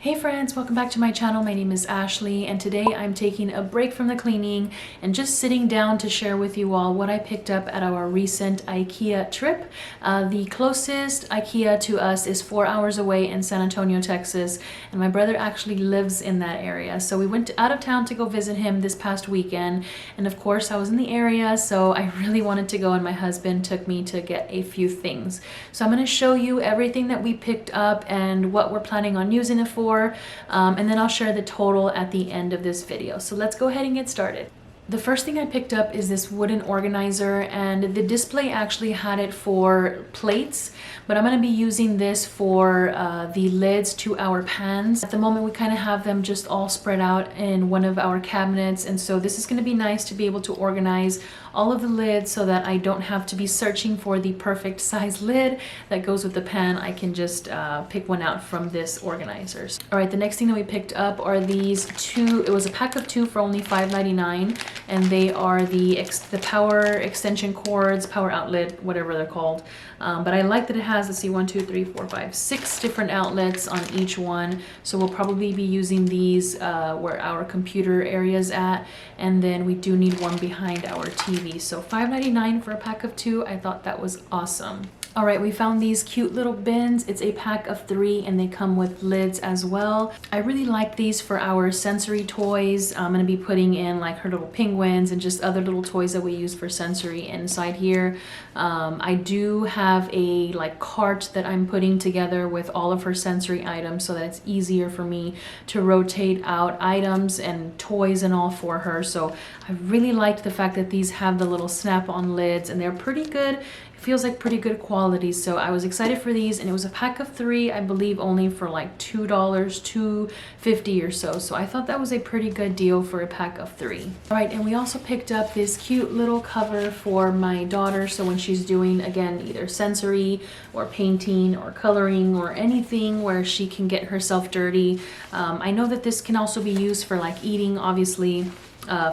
Hey friends, welcome back to my channel. My name is Ashley and today I'm taking a break from the cleaning and just sitting down to share with you all what I picked up at our recent IKEA trip. The closest IKEA to us is 4 hours away in San Antonio, Texas, and my brother actually lives in that area. So we went out of town to go visit him this past weekend, and of course I was in the area, so I really wanted to go, and my husband took me to get a few things. So I'm going to show you everything that we picked up and what we're planning on using it for. And then I'll share the total at the end of this video. So let's go ahead and get started. The first thing I picked up is this wooden organizer, and the display actually had it for plates, but I'm going to be using this for the lids to our pans. At the moment we kind of have them just all spread out in one of our cabinets, and so this is going to be nice to be able to organize all of the lids so that I don't have to be searching for the perfect size lid that goes with the pan. I can just pick one out from this organizer. All right, the next thing that we picked up are these two. It was a pack of two for only $5.99. And they are the power extension cords, power outlet, whatever they're called. But I like that it has, let's see, 1, 2, 3, 4, 5, 6 different outlets on each one. So we'll probably be using these where our computer area is at. And then we do need one behind our TV. So $5.99 for a pack of two. I thought that was awesome. All right, we found these cute little bins. It's a pack of 3 and they come with lids as well. I really like these for our sensory toys. I'm gonna be putting in like her little penguins and just other little toys that we use for sensory inside here. I do have a like cart that I'm putting together with all of her sensory items so that it's easier for me to rotate out items and toys and all for her. So I really liked the fact that these have the little snap-on lids and they're pretty good. It feels like pretty good quality, so I was excited for these, and it was a pack of 3, I believe only for like $2, $2.50 or so. So I thought that was a pretty good deal for a pack of 3. All right, and we also picked up this cute little cover for my daughter, so when she's doing, again, either sensory or painting or coloring or anything where she can get herself dirty. I know that this can also be used for like eating, obviously.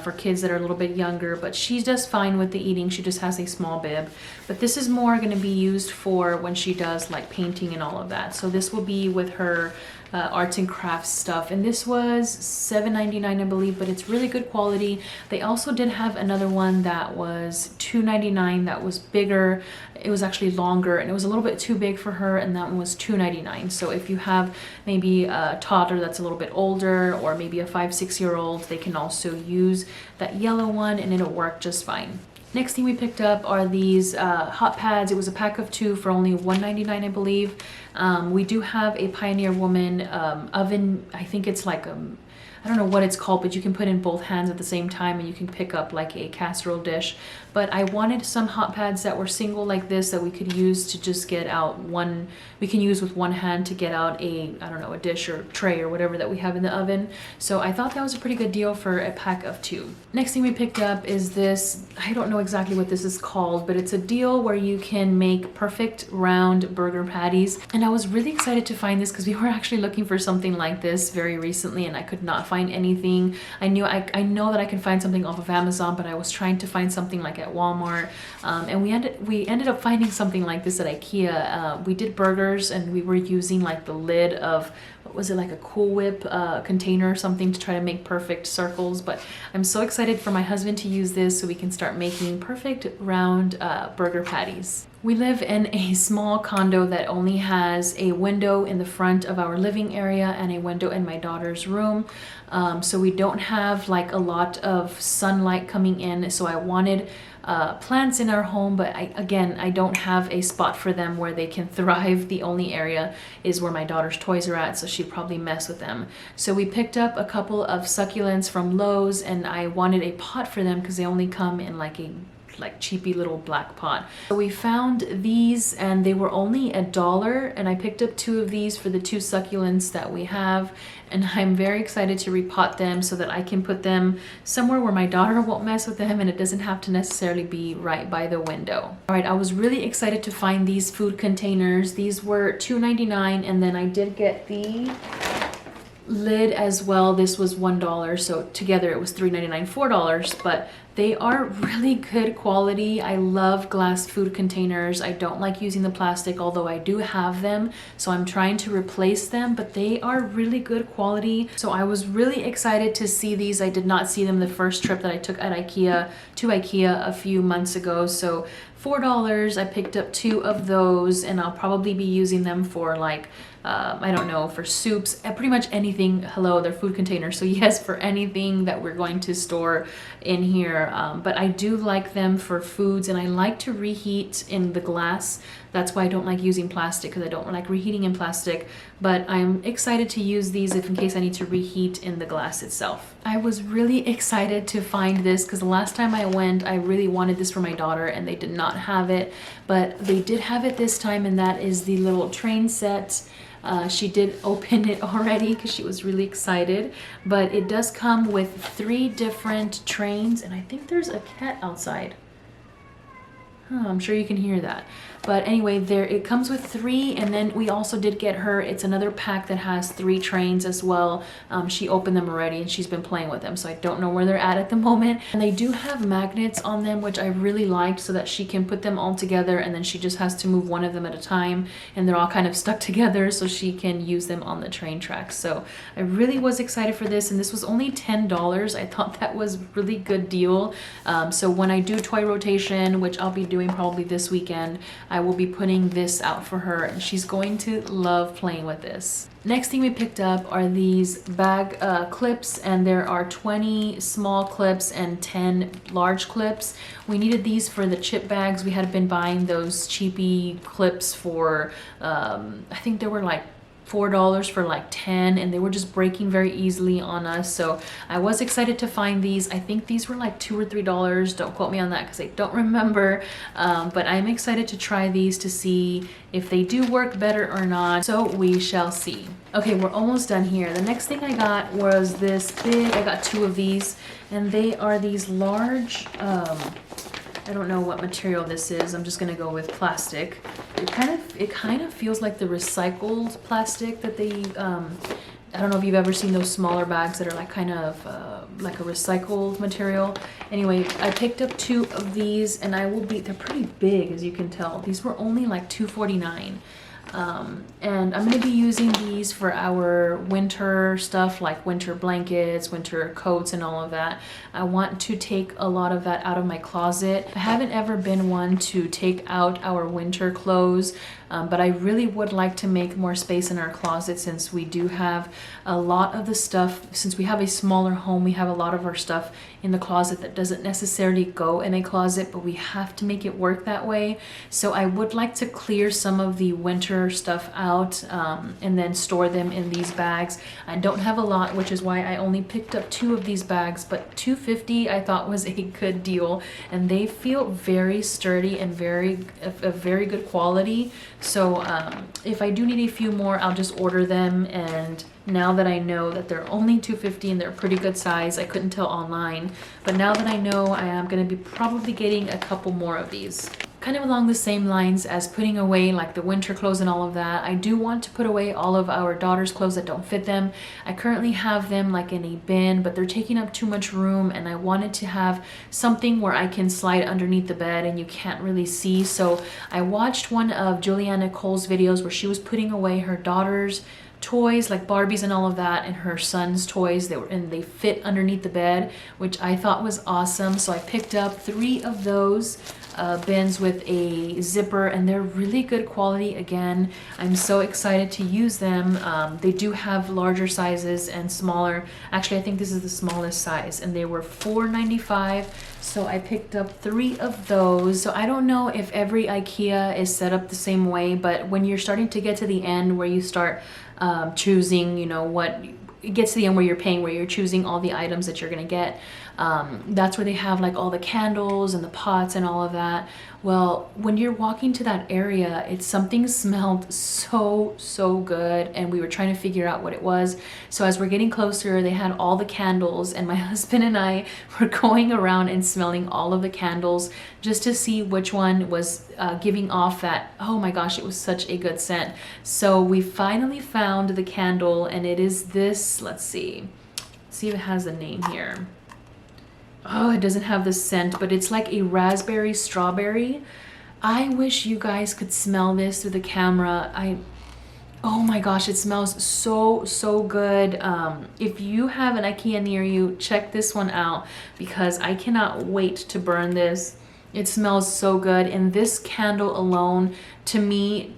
For kids that are a little bit younger, but she does fine with the eating. She just has a small bib, but this is more going to be used for when she does like painting and all of that. So this will be with her arts and crafts stuff, and this was $7.99 I believe, but it's really good quality. They also did have another one that was $2.99 that was bigger. It was actually longer and it was a little bit too big for her, and that one was $2.99. So if you have maybe a toddler that's a little bit older, or maybe a 5-6-year-old, they can also use that yellow one and it'll work just fine. Next thing we picked up are these hot pads. It was a pack of 2 for only $1.99 I believe. We do have a Pioneer Woman oven. I think it's like I don't know what it's called, but you can put in both hands at the same time and you can pick up like a casserole dish. But I wanted some hot pads that were single like this that we could use to just get out one, we can use with one hand to get out a, I don't know, a dish or tray or whatever that we have in the oven. So I thought that was a pretty good deal for a pack of 2. Next thing we picked up is this, I don't know exactly what this is called, but it's a deal where you can make perfect round burger patties. And I was really excited to find this because we were actually looking for something like this very recently and I could not find anything. I know that I can find something off of Amazon, but I was trying to find something like at Walmart, and we ended up finding something like this at IKEA. We did burgers and we were using like the lid of, what was it, like a Cool Whip container or something to try to make perfect circles. But I'm so excited for my husband to use this so we can start making perfect round burger patties. We live in a small condo that only has a window in the front of our living area and a window in my daughter's room. So we don't have like a lot of sunlight coming in. So I wanted plants in our home, but I don't have a spot for them where they can thrive. The only area is where my daughter's toys are at, so she'd probably mess with them. So we picked up a couple of succulents from Lowe's, and I wanted a pot for them because they only come in like a cheapy little black pot. So we found these and they were only $1, and I picked up 2 of these for the 2 succulents that we have, and I'm very excited to repot them so that I can put them somewhere where my daughter won't mess with them and it doesn't have to necessarily be right by the window. All right, I was really excited to find these food containers. These were $2.99, and then I did get the lid as well. This was $1, so together it was $3.99, $4, but They are really good quality. I love glass food containers. I don't like using the plastic, although I do have them. So I'm trying to replace them, but they are really good quality. So I was really excited to see these. I did not see them the first trip that I took at IKEA to IKEA a few months ago. So $4, I picked up 2 of those, and I'll probably be using them for like, I don't know, for soups, pretty much anything. Hello, they're food containers. So yes, for anything that we're going to store in here. But I do like them for foods, and I like to reheat in the glass. That's why I don't like using plastic, because I don't like reheating in plastic. But I'm excited to use these if in case I need to reheat in the glass itself. I was really excited to find this because the last time I went, I really wanted this for my daughter and they did not have it. But they did have it this time, and that is the little train set. She did open it already because she was really excited, but it does come with 3 different trains, and I think there's a cat outside. I'm sure you can hear that. But anyway, there it comes with 3, and then we also did get her, it's another pack that has 3 trains as well. She opened them already and she's been playing with them, so I don't know where they're at the moment. And they do have magnets on them, which I really liked, so that she can put them all together, and then she just has to move one of them at a time, and they're all kind of stuck together so she can use them on the train tracks. So I really was excited for this, and this was only $10. I thought that was a really good deal. So when I do toy rotation, which I'll be doing probably this weekend, I will be putting this out for her, and she's going to love playing with this. Next thing we picked up are these bag clips, and there are 20 small clips and 10 large clips. We needed these for the chip bags. We had been buying those cheapy clips for, I think they were like $4 for like 10, and they were just breaking very easily on us. So I was excited to find these. I think these were like $2 or $3. Don't quote me on that because I don't remember. But I'm excited to try these to see if they do work better or not. So we shall see. Okay, we're almost done here. The next thing I got was this big, I got 2 of these, and they are these large, I don't know what material this is. I'm just gonna go with plastic. It kind of feels like the recycled plastic that they, I don't know if you've ever seen those smaller bags that are like kind of like a recycled material. Anyway, I picked up 2 of these, and they're pretty big, as you can tell. These were only like $2.49. And I'm going to be using these for our winter stuff, like winter blankets, winter coats, and all of that. I want to take a lot of that out of my closet. I haven't ever been one to take out our winter clothes, but I really would like to make more space in our closet, since we do have a lot of the stuff. Since we have a smaller home, we have a lot of our stuff in the closet that doesn't necessarily go in a closet, but we have to make it work that way. So I would like to clear some of the winter stuff out, and then store them in these bags. I don't have a lot, which is why I only picked up 2 of these bags, but $2.50 I thought was a good deal, and they feel very sturdy and very good quality. So if I do need a few more, I'll just order them. And now that I know that they're only $2.50 and they're a pretty good size, I couldn't tell online, but now that I know, I am going to be probably getting a couple more of these. Kind of along the same lines as putting away like the winter clothes and all of that, I do want to put away all of our daughter's clothes that don't fit them. I currently have them like in a bin, but they're taking up too much room, and I wanted to have something where I can slide underneath the bed and you can't really see. So I watched one of Juliana Cole's videos where she was putting away her daughter's toys, like Barbies and all of that, and her son's toys. They fit underneath the bed, which I thought was awesome. So I picked up 3 of those bins with a zipper, and they're really good quality. Again, I'm so excited to use them. They do have larger sizes and smaller. Actually, I think this is the smallest size, and they were $4.95. So I picked up 3 of those. So I don't know if every IKEA is set up the same way, but when you're starting to get to the end where you start choosing, you know, what it gets to the end where you're paying, where you're choosing all the items that you're gonna get, that's where they have like all the candles and the pots and all of that. Well, when you're walking to that area, something smelled so good, and we were trying to figure out what it was. So as we're getting closer, they had all the candles, and my husband and I were going around and smelling all of the candles just to see which one was giving off that, oh my gosh, it was such a good scent. So we finally found the candle, and it is this, let's see if it has a name here. Oh, it doesn't have the scent, but it's like a raspberry strawberry. I wish you guys could smell this through the camera. Oh my gosh, it smells so good. If you have an IKEA near you, check this one out because I cannot wait to burn this. It smells so good, and this candle alone to me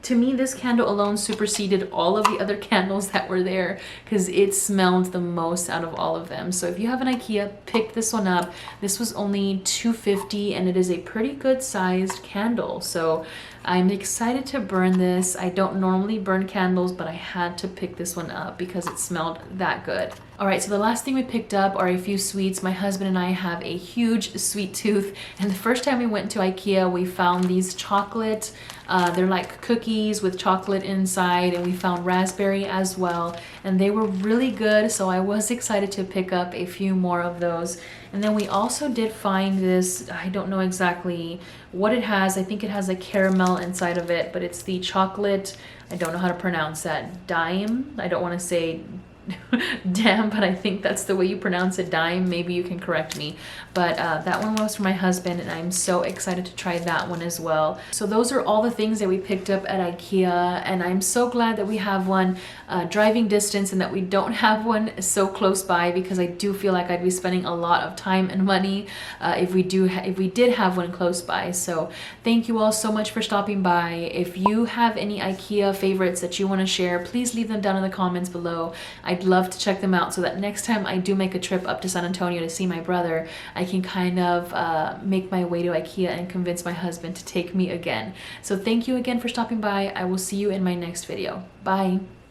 this candle alone superseded all of the other candles that were there because it smelled the most out of all of them. So if you have an IKEA, pick this one up. This was only $2.50 and it is a pretty good sized candle. So I'm excited to burn this. I don't normally burn candles, but I had to pick this one up because it smelled that good. All right, so the last thing we picked up are a few sweets. My husband and I have a huge sweet tooth, and the first time we went to IKEA, we found these chocolate, they're like cookies with chocolate inside, and we found raspberry as well, and they were really good, so I was excited to pick up a few more of those. And then we also did find this, I don't know exactly what it has. I think it has a caramel inside of it, but it's the chocolate, I don't know how to pronounce that, dime. I don't want to say damn, but I think that's the way you pronounce it, dime. Maybe you can correct me. But that one was for my husband, and I'm so excited to try that one as well. So those are all the things that we picked up at IKEA, and I'm so glad that we have one driving distance and that we don't have one so close by, because I do feel like I'd be spending a lot of time and money if we did have one close by. So thank you all so much for stopping by. If you have any IKEA favorites that you want to share, please leave them down in the comments below. I'd love to check them out so that next time I do make a trip up to San Antonio to see my brother, I can kind of make my way to IKEA and convince my husband to take me again. So thank you again for stopping by. I will see you in my next video. Bye.